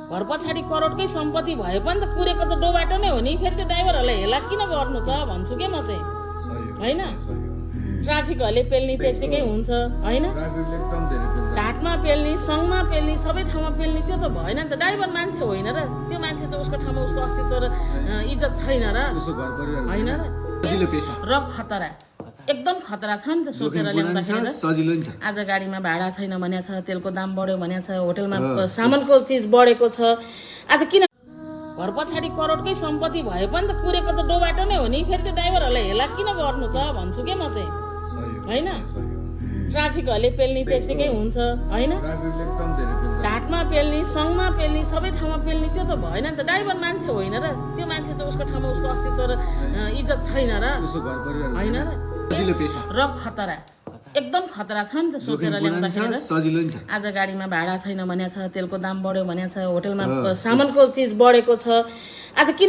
घर पछाडि करोडकै सम्पत्ति भए पनि त पुरेको त डोबाटो नै हो नि। फेरि त्यो ड्राइभरहरूलाई हेला किन गर्नु त भन्छु के म चाहिँ, होइन? ट्राफिकहरूले पेल्ने त्यत्तिकै हुन्छ, होइन? घाटमा पेल्ने, सङ्घमा पेल्ने, सबै ठाउँमा पेल्ने त्यो त भएन नि त। ड्राइभर मान्छे होइन र? त्यो मान्छे त उसको ठाउँमा उसको अस्तित्व र इज्जत छैन र, होइन र खतरा, एकदम खतरा छ नि त। सोचेर ल्याउँदाखेरि सजिलो नि छ। आज गाडीमा भाडा छैन भनेको छ, तेलको दाम बढ्यो भनेको छ, होटलमा सामानको चिज बढेको छ। आज किन घर पछाडि करोडकै सम्पत्ति भए पनि त पुरेको त डोबाटो नै हो नि। फेरि त्यो ड्राइभरहरूलाई हेला किन गर्नु त भन्छु के म चाहिँ, होइन? ट्राफिकहरूले पेल्ने त्यत्तिकै हुन्छ, होइन? घाटमा पेल्ने, सङ्घमा पेल्ने, सबै ठाउँमा पेल्ने त्यो त भएन नि त। ड्राइभर मान्छे होइन र? त्यो मान्छे त उसको ठाउँमा उसको अस्तित्व र इज्जत छैन र, होइन र खतरा, एकदम खतरा छ नि त। सोचेर ल्याउँदाखेरि सजिलो नि छ। आज गाडीमा भाडा छैन भनेको छ, तेलको दाम बढ्यो भनेको छ, होटलमा सामानको चिज बढेको छ। आज किन